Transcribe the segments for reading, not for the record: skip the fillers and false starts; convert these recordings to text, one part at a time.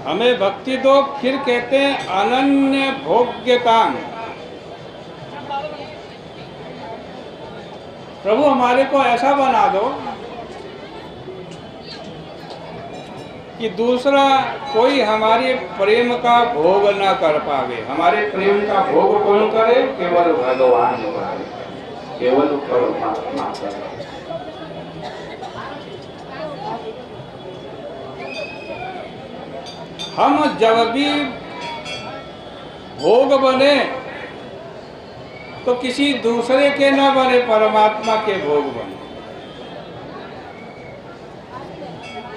हमें भक्ति दो, फिर कहते हैं अनन्य भोग्यता। प्रभु हमारे को ऐसा बना दो कि दूसरा कोई हमारे प्रेम का भोग ना कर पावे। हमारे प्रेम का भोग कौन करे? केवल भगवान करे, केवल परमात्मा करे। हम जब भी भोग बने तो किसी दूसरे के न बने, परमात्मा के भोग बने।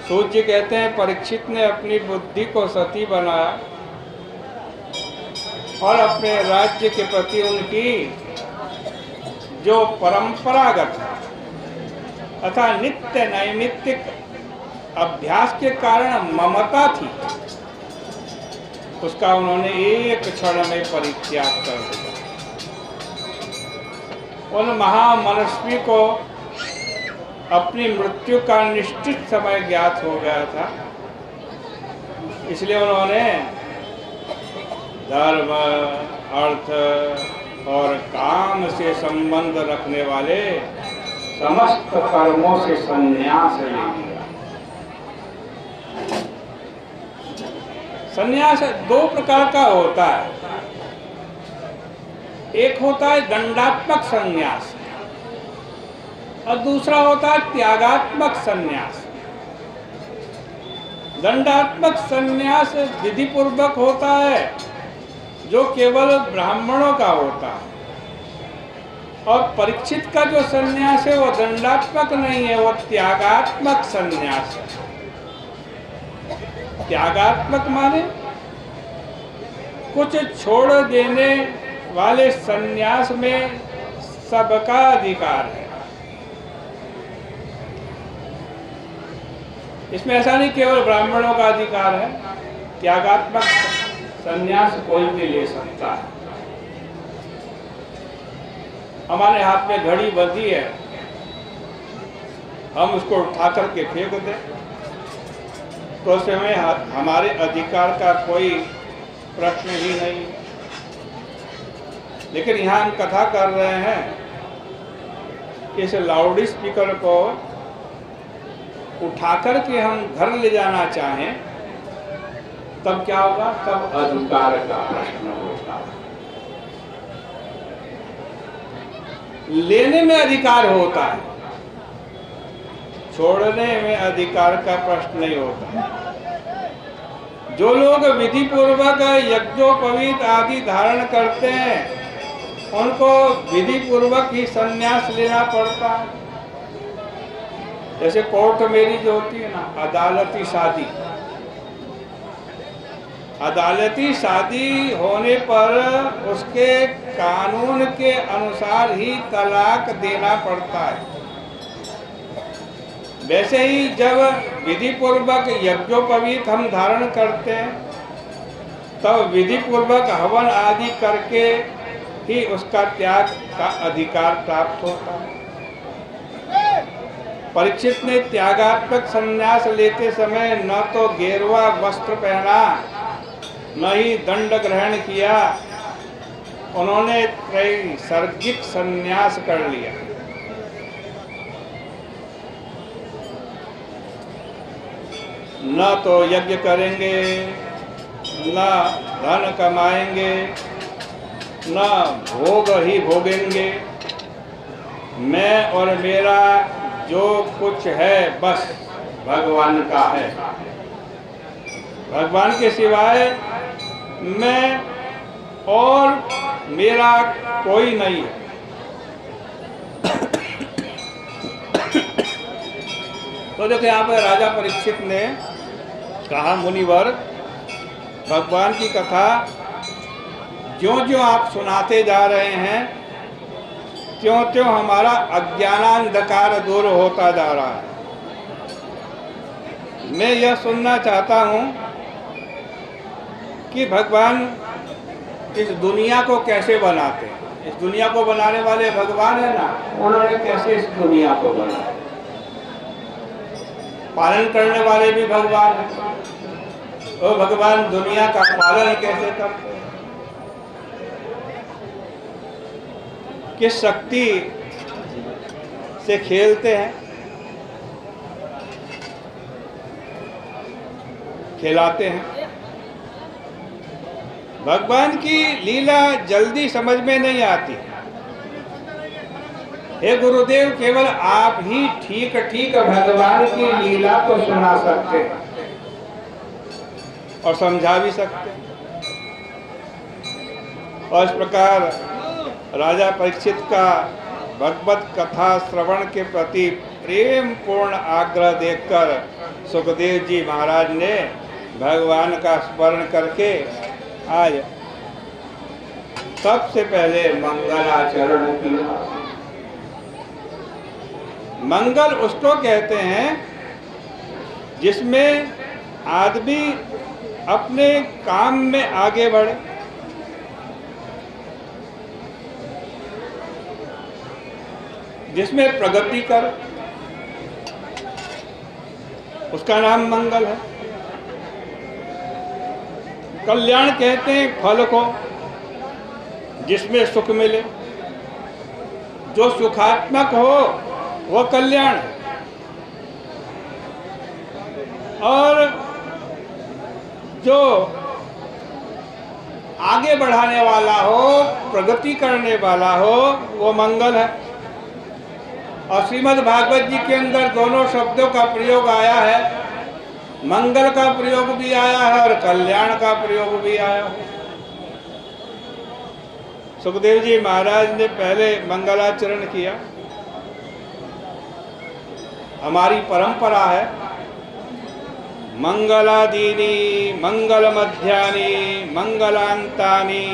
सूर्य कहते हैं परीक्षित ने अपनी बुद्धि को सती बनाया और अपने राज्य के प्रति उनकी जो परंपरागत तथा नित्य नैमित्तिक अभ्यास के कारण ममता थी, उसका उन्होंने एक क्षण में परित्याग कर दिया। उन महामनस्वी को अपनी मृत्यु का निश्चित समय ज्ञात हो गया था, इसलिए उन्होंने धर्म, अर्थ और काम से संबंध रखने वाले समस्त कर्मों से संन्यास ले लिया। संन्यास दो प्रकार का होता है। एक होता है दंडात्मक संन्यास और दूसरा होता है त्यागात्मक संन्यास। दंडात्मक संन्यास विधि पूर्वक होता है, जो केवल ब्राह्मणों का होता है, और परीक्षित का जो संन्यास है वो दंडात्मक नहीं है, वो त्यागात्मक संन्यास है। त्यागात्मक माने कुछ छोड़ देने वाले संन्यास में सबका अधिकार है। इसमें ऐसा नहीं केवल ब्राह्मणों का अधिकार है। त्यागात्मक संन्यास कोई भी ले सकता है। हमारे हाथ में घड़ी बंधी है, हम उसको उठा करके फेंक दें तो उसमें हमारे अधिकार का कोई प्रश्न ही नहीं। लेकिन यहाँ हम कथा कर रहे हैं, इस लाउड स्पीकर को उठाकर के हम घर ले जाना चाहें तब क्या होगा? तब अधिकार का प्रश्न होगा। लेने में अधिकार होता है, छोड़ने में अधिकार का प्रश्न नहीं होता। जो लोग विधि पूर्वक यज्ञोपवीत आदि धारण करते हैं उनको विधि पूर्वक ही संन्यास लेना पड़ता है। जैसे कोर्ट मैरिज होती है ना, अदालती शादी। अदालती शादी होने पर उसके कानून के अनुसार ही तलाक देना पड़ता है। वैसे ही जब विधि पूर्वक यज्ञोपवीत हम धारण करते हैं तब विधि पूर्वक हवन आदि करके ही उसका त्याग का अधिकार प्राप्त होता है। परीक्षित ने त्यागात्मक संन्यास लेते समय न तो गेरुआ वस्त्र पहना, न ही दंड ग्रहण किया, उन्होंने त्रैसर्गिक संन्यास कर लिया। न तो यज्ञ करेंगे, न धन कमाएंगे, न भोग ही भोगेंगे। मैं और मेरा जो कुछ है बस भगवान का है। भगवान के सिवाय मैं और मेरा कोई नहीं है। तो देखो यहाँ पर राजा परीक्षित ने कहा, मुनिवर भगवान की कथा ज्यों-ज्यों आप सुनाते जा रहे हैं त्यों-त्यों हमारा अज्ञानांधकार दूर होता जा रहा है। मैं यह सुनना चाहता हूँ कि भगवान इस दुनिया को कैसे बनाते हैं। इस दुनिया को बनाने वाले भगवान है ना, उन्होंने कैसे इस दुनिया को बनाया। पालन करने वाले भी भगवान हैं, तो भगवान दुनिया का पालन कैसे करते हैं, किस शक्ति से खेलते हैं, खिलाते हैं। भगवान की लीला जल्दी समझ में नहीं आती। हे गुरुदेव, केवल आप ही ठीक ठीक भगवान की लीला को सुना सकते हैं और समझा भी सकते हैं। और इस प्रकार राजा परीक्षित का भगवत कथा श्रवण के प्रति प्रेम पूर्ण आग्रह देखकर सुखदेव जी महाराज ने भगवान का स्मरण करके आज सबसे पहले मंगलाचरण किया। मंगल उसको कहते हैं जिसमें आदमी अपने काम में आगे बढ़े, जिसमें प्रगति कर, उसका नाम मंगल है। कल्याण कहते हैं फल को, जिसमें सुख मिले, जो सुखात्मक हो वो कल्याण है। और जो आगे बढ़ाने वाला हो, प्रगति करने वाला हो, वो मंगल है। और श्रीमद् भागवत जी के अंदर दोनों शब्दों का प्रयोग आया है, मंगल का प्रयोग भी आया है और कल्याण का प्रयोग भी आया है। सुखदेव जी महाराज ने पहले मंगलाचरण किया। हमारी परंपरा है मंगलादीनी मंगल मध्यानि मंगलांतानि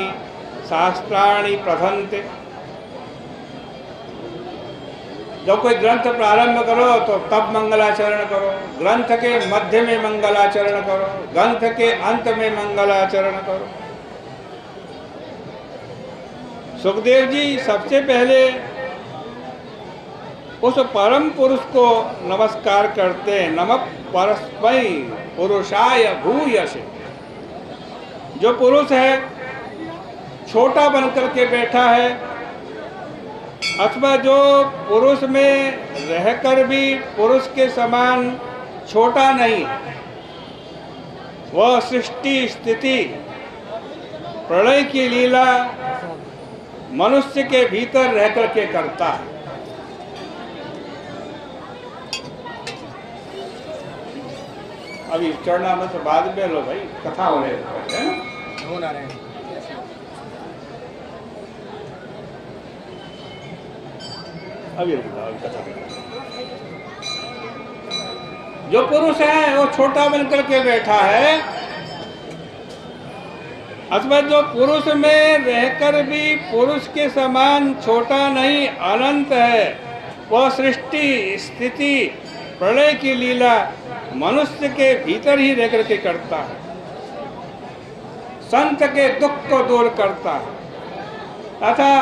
शास्त्राणि प्रथन्ते। जब कोई ग्रंथ प्रारंभ करो तो तब मंगलाचरण करो, ग्रंथ के मध्य में मंगलाचरण करो, ग्रंथ के अंत में मंगलाचरण करो। सुखदेव जी सबसे पहले उस परम पुरुष को नमस्कार करते हैं। नमः परस्मै पुरुषाय भूयसे। जो पुरुष है, छोटा बनकर के बैठा है, अथवा जो पुरुष में रहकर भी पुरुष के समान छोटा नहीं, वह सृष्टि स्थिति प्रलय की लीला मनुष्य के भीतर रहकर के करता है। अभी चढ़ना मत, बाद में लो भाई, कथा हो रही है। अभी कथा। जो पुरुष है वो छोटा बनकर के बैठा है, अथवा जो पुरुष में रहकर भी पुरुष के समान छोटा नहीं, अनंत है, वह सृष्टि स्थिति प्रलय की लीला मनुष्य के भीतर ही रह करके करता है। संत के दुख को दूर करता है, तथा